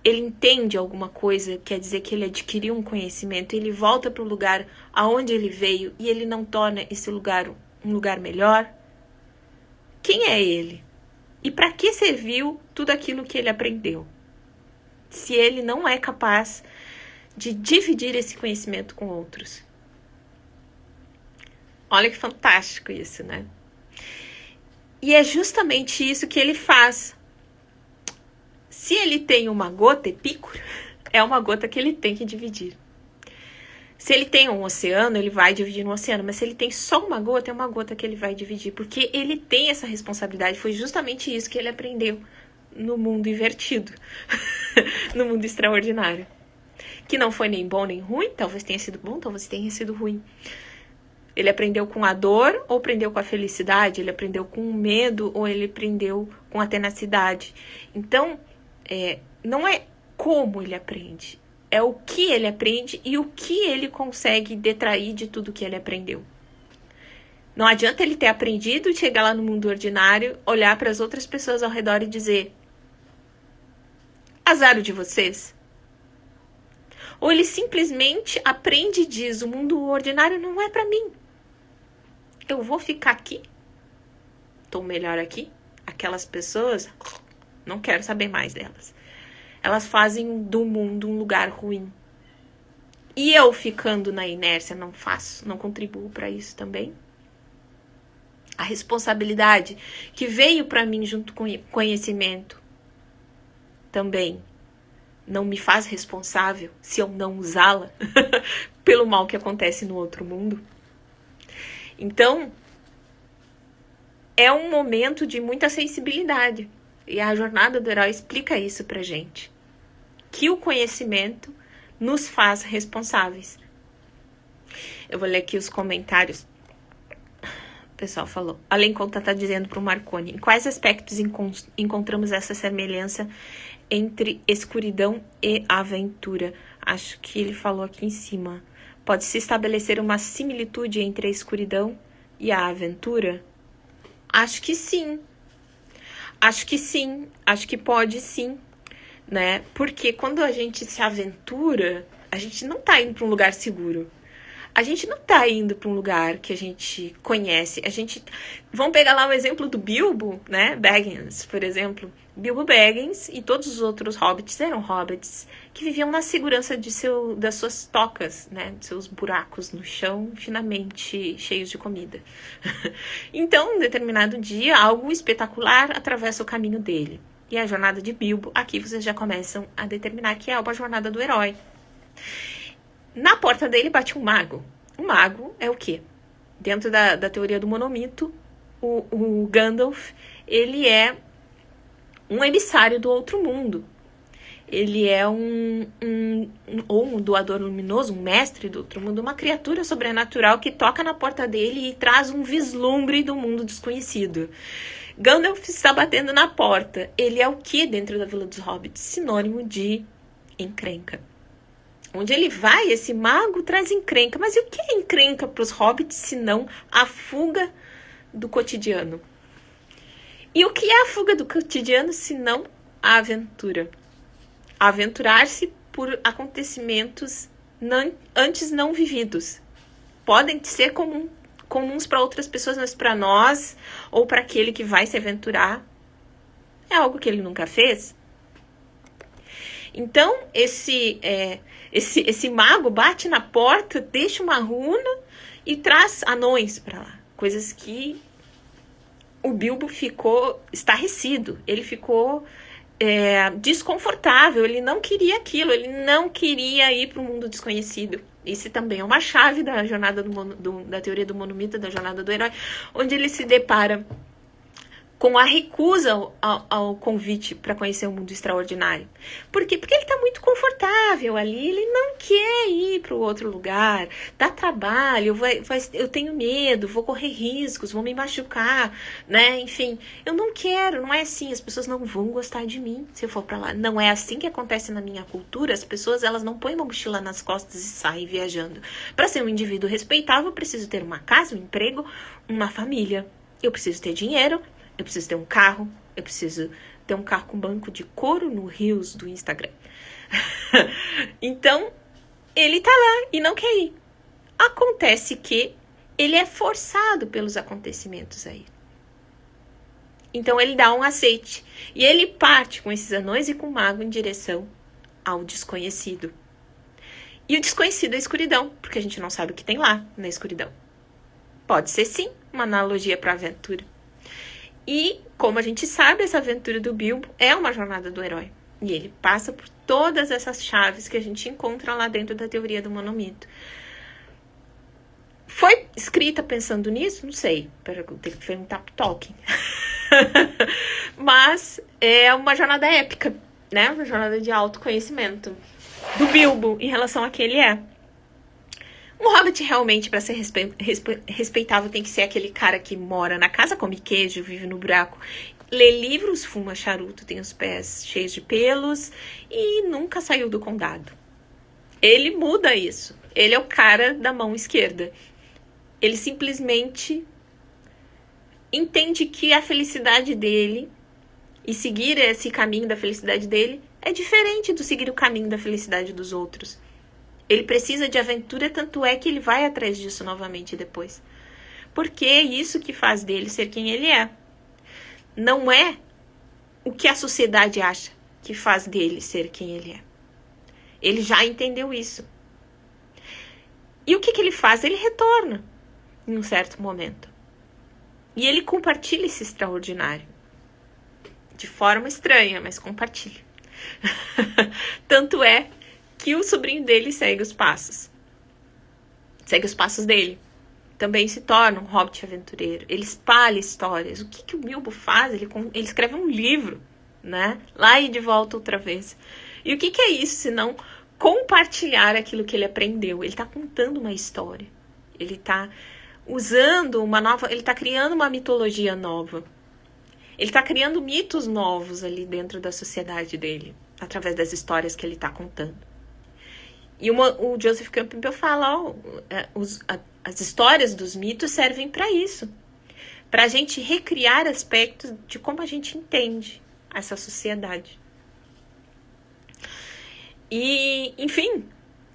ele entende alguma coisa, quer dizer que ele adquiriu um conhecimento, ele volta para o lugar aonde ele veio e ele não torna esse lugar um lugar melhor? Quem é ele? E para que serviu tudo aquilo que ele aprendeu? Se ele não é capaz de dividir esse conhecimento com outros. Olha que fantástico isso, né? E é justamente isso que ele faz. Se ele tem uma gota epícora, é uma gota que ele tem que dividir. Se ele tem um oceano, ele vai dividir no oceano. Mas se ele tem só uma gota, é uma gota que ele vai dividir. Porque ele tem essa responsabilidade. Foi justamente isso que ele aprendeu no mundo invertido. No mundo extraordinário. Que não foi nem bom nem ruim. Talvez tenha sido bom, talvez tenha sido ruim. Ele aprendeu com a dor ou aprendeu com a felicidade? Ele aprendeu com o medo ou ele aprendeu com a tenacidade? Então, não é como ele aprende. É o que ele aprende e o que ele consegue detrair de tudo que ele aprendeu. Não adianta ele ter aprendido e chegar lá no mundo ordinário, olhar para as outras pessoas ao redor e dizer: azar de vocês. Ou ele simplesmente aprende e diz: o mundo ordinário não é para mim. Eu vou ficar aqui. Estou melhor aqui. Aquelas pessoas, não quero saber mais delas. Elas fazem do mundo um lugar ruim. E eu ficando na inércia não faço, não contribuo para isso também. A responsabilidade que veio para mim junto com o conhecimento também não me faz responsável se eu não usá-la pelo mal que acontece no outro mundo. Então, é um momento de muita sensibilidade. E a jornada do herói explica isso pra gente. Que o conhecimento nos faz responsáveis. Eu vou ler aqui os comentários. O pessoal falou. Além Conta está dizendo para o Marconi: em quais aspectos encontramos essa semelhança entre escuridão e aventura? Acho que ele falou aqui em cima. Pode-se estabelecer uma similitude entre a escuridão e a aventura? Acho que sim. Acho que sim. Acho que pode sim. Né? Porque quando a gente se aventura, a gente não tá indo para um lugar seguro. A gente não tá indo para um lugar que a gente conhece. Vamos pegar lá o exemplo do Bilbo, né? Baggins, por exemplo. Bilbo Baggins e todos os outros hobbits eram hobbits que viviam na segurança das suas tocas, né? De seus buracos no chão, finamente cheios de comida. Então, em determinado dia, algo espetacular atravessa o caminho dele. E a jornada de Bilbo, aqui vocês já começam a determinar que é uma jornada do herói. Na porta dele bate um mago. O mago é o quê? Dentro da teoria do monomito, o Gandalf, ele é um emissário do outro mundo. Ele é um doador luminoso, um mestre do outro mundo, uma criatura sobrenatural que toca na porta dele e traz um vislumbre do mundo desconhecido. Gandalf está batendo na porta. Ele é o que dentro da Vila dos Hobbits? Sinônimo de encrenca. Onde ele vai, esse mago traz encrenca. Mas e o que é encrenca para os hobbits, se não a fuga do cotidiano? E o que é a fuga do cotidiano, se não a aventura? Aventurar-se por acontecimentos antes não vividos. Podem ser comuns para outras pessoas, mas para nós, ou para aquele que vai se aventurar, é algo que ele nunca fez. Então, esse mago bate na porta, deixa uma runa e traz anões para lá. Coisas que o Bilbo ficou estarrecido, ele ficou desconfortável, ele não queria aquilo, ele não queria ir para o mundo desconhecido. Isso também é uma chave da jornada da teoria do monomito, da jornada do herói, onde ele se depara com a recusa ao convite para conhecer o mundo extraordinário. Por quê? Porque ele está muito confortável ali, ele não quer ir para o outro lugar, dá trabalho, eu tenho medo, vou correr riscos, vou me machucar, né? Enfim, eu não quero, não é assim, as pessoas não vão gostar de mim se eu for para lá. Não é assim que acontece na minha cultura, as pessoas elas não põem uma mochila nas costas e saem viajando. Para ser um indivíduo respeitável, eu preciso ter uma casa, um emprego, uma família, eu preciso ter dinheiro, eu preciso ter um carro, eu preciso ter um carro com banco de couro no Reels do Instagram. Então, ele tá lá e não quer ir. Acontece que ele é forçado pelos acontecimentos aí. Então ele dá um aceite. E ele parte com esses anões e com o mago em direção ao desconhecido. E o desconhecido é a escuridão, porque a gente não sabe o que tem lá na escuridão. Pode ser sim uma analogia para a aventura. E, como a gente sabe, essa aventura do Bilbo é uma jornada do herói. E ele passa por todas essas chaves que a gente encontra lá dentro da teoria do monomito. Foi escrita pensando nisso? Não sei. Tem que perguntar pro Tolkien. Mas é uma jornada épica, né? Uma jornada de autoconhecimento do Bilbo em relação a quem ele é. Um hobbit realmente, para ser respeitável, tem que ser aquele cara que mora na casa, come queijo, vive no buraco, lê livros, fuma charuto, tem os pés cheios de pelos e nunca saiu do condado. Ele muda isso. Ele é o cara da mão esquerda. Ele simplesmente entende que a felicidade dele e seguir esse caminho da felicidade dele é diferente do seguir o caminho da felicidade dos outros. Ele precisa de aventura, tanto é que ele vai atrás disso novamente depois. Porque é isso que faz dele ser quem ele é. Não é o que a sociedade acha que faz dele ser quem ele é. Ele já entendeu isso. E o que ele faz? Ele retorna em um certo momento. E ele compartilha esse extraordinário. De forma estranha, mas compartilha. Tanto é que o sobrinho dele segue os passos. Segue os passos dele. Também se torna um hobbit aventureiro. Ele espalha histórias. O que o Bilbo faz? Ele escreve um livro, né? Lá e de volta outra vez. E o que é isso, senão compartilhar aquilo que ele aprendeu? Ele está contando uma história. Ele está usando uma nova... Ele está criando uma mitologia nova. Ele está criando mitos novos ali dentro da sociedade dele, através das histórias que ele está contando. E o Joseph Campbell fala, as histórias dos mitos servem para isso. Para a gente recriar aspectos de como a gente entende essa sociedade. E, enfim,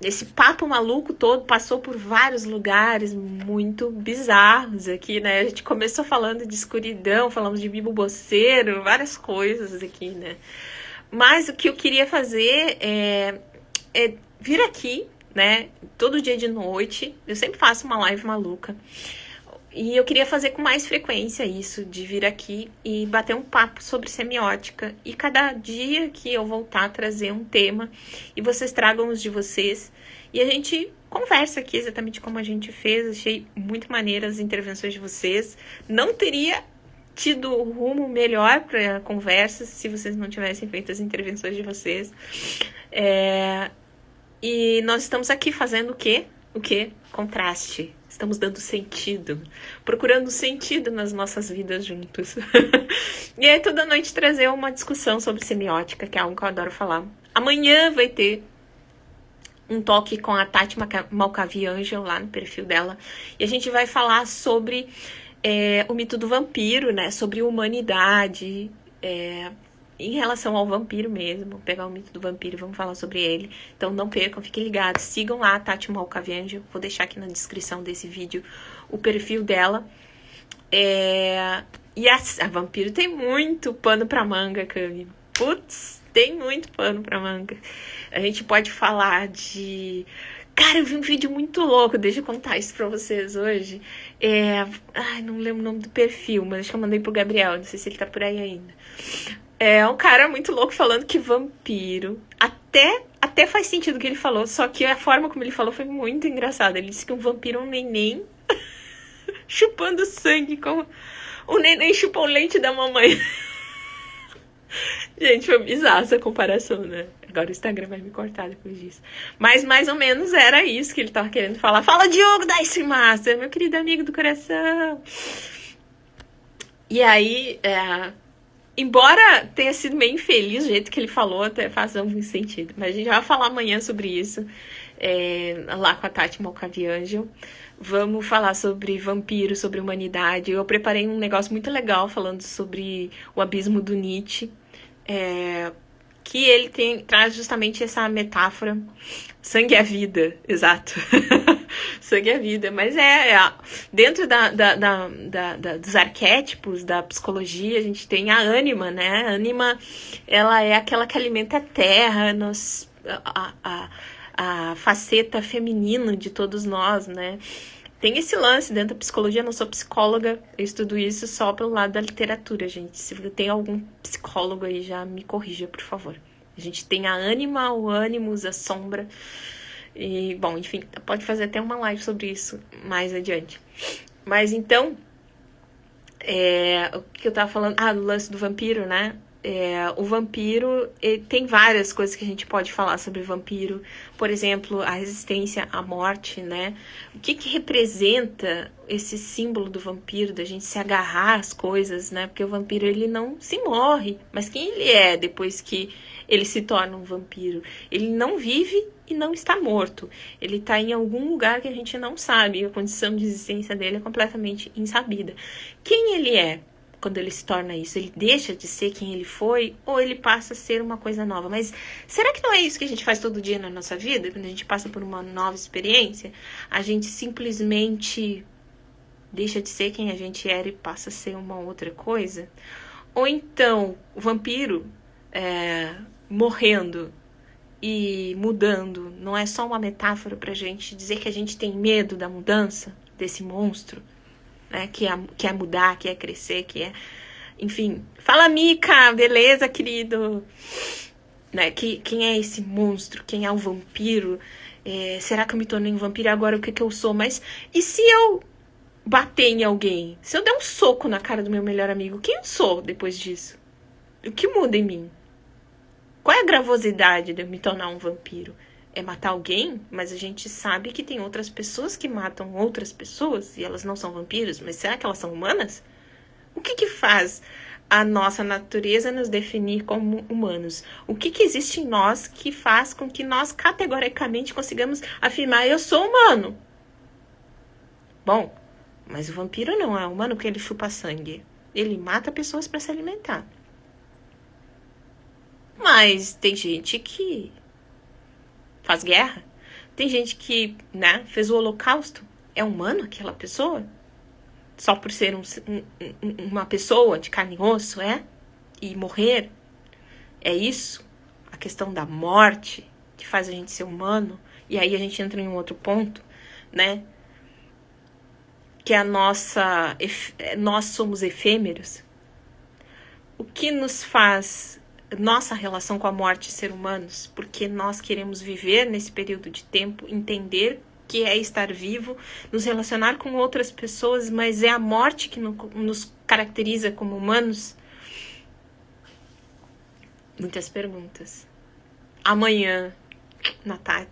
esse papo maluco todo passou por vários lugares muito bizarros aqui, né? A gente começou falando de escuridão, falamos de Bilbo Bolseiro, várias coisas aqui, né? Mas o que eu queria fazer é vir aqui, né? Todo dia de noite. Eu sempre faço uma live maluca. E eu queria fazer com mais frequência isso, de vir aqui e bater um papo sobre semiótica. E cada dia que eu voltar a trazer um tema, e vocês tragam os de vocês, e a gente conversa aqui exatamente como a gente fez. Achei muito maneiras as intervenções de vocês. Não teria tido rumo melhor para a conversa se vocês não tivessem feito as intervenções de vocês. E nós estamos aqui fazendo o quê? O quê? Contraste. Estamos dando sentido. Procurando sentido nas nossas vidas juntos. E aí toda noite trazer uma discussão sobre semiótica, que é algo que eu adoro falar. Amanhã vai ter um toque com a Tati Malcavi Angel lá no perfil dela. E a gente vai falar sobre o mito do vampiro, né? Sobre humanidade, em relação ao vampiro mesmo. Pegar o mito do vampiro e vamos falar sobre ele. Então não percam, fiquem ligados. Sigam lá a Tati Malcavi Angel. Vou deixar aqui na descrição desse vídeo o perfil dela. E a vampiro tem muito pano pra manga, Cami. Putz, tem muito pano pra manga. A gente pode falar de... Cara, eu vi um vídeo muito louco, deixa eu contar isso pra vocês hoje. Ai, não lembro o nome do perfil, mas acho que eu mandei pro Gabriel, não sei se ele tá por aí ainda. É um cara muito louco falando que vampiro... Até faz sentido o que ele falou, só que a forma como ele falou foi muito engraçada. Ele disse que um vampiro é um neném chupando sangue, como o neném chupa o leite da mamãe. Gente, foi bizarra essa comparação, né? Agora o Instagram vai me cortar depois disso. Mas mais ou menos era isso que ele tava querendo falar. Fala, Diogo da Ice Master, meu querido amigo do coração. E aí, embora tenha sido meio infeliz o jeito que ele falou, até faz algum sentido. Mas a gente vai falar amanhã sobre isso, lá com a Tati Malcavi Angel. Vamos falar sobre vampiro, sobre humanidade. Eu preparei um negócio muito legal falando sobre o abismo do Nietzsche, que ele traz justamente essa metáfora. Sangue é vida, exato. Sangue é vida, mas dentro dos arquétipos da psicologia, a gente tem a ânima, né? A ânima, ela é aquela que alimenta a terra, a faceta feminina de todos nós, né? Tem esse lance dentro da psicologia, eu não sou psicóloga, eu estudo isso só pelo lado da literatura, gente. Se tem algum psicólogo aí, já me corrija, por favor. A gente tem a ânima, o ânimos, a sombra. E, bom, enfim, pode fazer até uma live sobre isso mais adiante. Mas então, o que eu tava falando? Do lance do vampiro, né? O vampiro, tem várias coisas que a gente pode falar sobre o vampiro. Por exemplo, a resistência à morte, né? O que representa esse símbolo do vampiro, da gente se agarrar às coisas, né? Porque o vampiro, ele não se morre. Mas quem ele é depois que ele se torna um vampiro? Ele não vive e não está morto. Ele está em algum lugar que a gente não sabe. A condição de existência dele é completamente insabida. Quem ele é? Quando ele se torna isso, ele deixa de ser quem ele foi ou ele passa a ser uma coisa nova? Mas será que não é isso que a gente faz todo dia na nossa vida? Quando a gente passa por uma nova experiência, a gente simplesmente deixa de ser quem a gente era e passa a ser uma outra coisa? Ou então, o vampiro morrendo e mudando não é só uma metáfora pra gente dizer que a gente tem medo da mudança, desse monstro? Né, que é mudar, que é crescer, que é... Enfim, fala, Mica, beleza, querido? Né, quem é esse monstro? Quem é o vampiro? Será que eu me tornei um vampiro? Agora o que eu sou? Mas e se eu bater em alguém? Se eu der um soco na cara do meu melhor amigo, quem eu sou depois disso? O que muda em mim? Qual é a gravosidade de eu me tornar um vampiro? É matar alguém, mas a gente sabe que tem outras pessoas que matam outras pessoas e elas não são vampiros, mas será que elas são humanas? O que faz a nossa natureza nos definir como humanos? O que existe em nós que faz com que nós categoricamente consigamos afirmar: eu sou humano? Bom, mas o vampiro não é humano porque ele chupa sangue. Ele mata pessoas para se alimentar. Mas tem gente que faz guerra. Tem gente que, né, fez o Holocausto. É humano aquela pessoa? Só por ser uma pessoa de carne e osso, e morrer? É isso? A questão da morte que faz a gente ser humano? E aí a gente entra em um outro ponto, né? Que é nós somos efêmeros. O que nos faz nossa relação com a morte ser humanos? Porque nós queremos viver nesse período de tempo, entender que é estar vivo, nos relacionar com outras pessoas, mas é a morte que nos caracteriza como humanos? Muitas perguntas. Amanhã,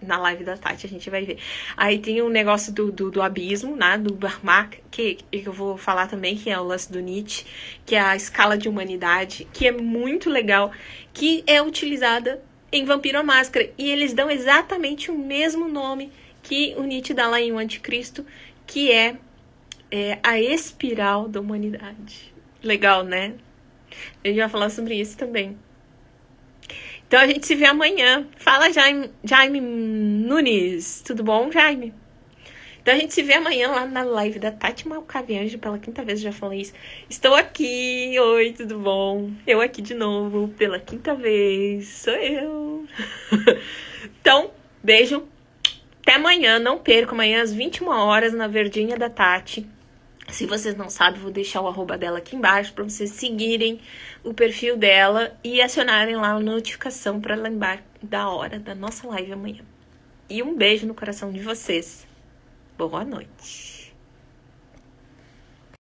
na live da Tati, a gente vai ver. Aí tem um negócio do abismo, né? Do Barmak, que eu vou falar também, que é o lance do Nietzsche, que é a escala de humanidade, que é muito legal, que é utilizada em Vampiro à Máscara. E eles dão exatamente o mesmo nome que o Nietzsche dá lá em O Anticristo, que é a espiral da humanidade. Legal, né? A gente vai falar sobre isso também. Então a gente se vê amanhã. Fala, Jaime Nunes. Tudo bom, Jaime? Então a gente se vê amanhã lá na live da Tati Malcavianjo. Pela quinta vez eu já falei isso. Estou aqui. Oi, tudo bom? Eu aqui de novo. Pela quinta vez. Sou eu. Então, beijo. Até amanhã. Não perca. Amanhã às 21 horas na Verdinha da Tati. Se vocês não sabem, vou deixar o arroba dela aqui embaixo para vocês seguirem o perfil dela e acionarem lá a notificação para lembrar da hora da nossa live amanhã. E um beijo no coração de vocês. Boa noite.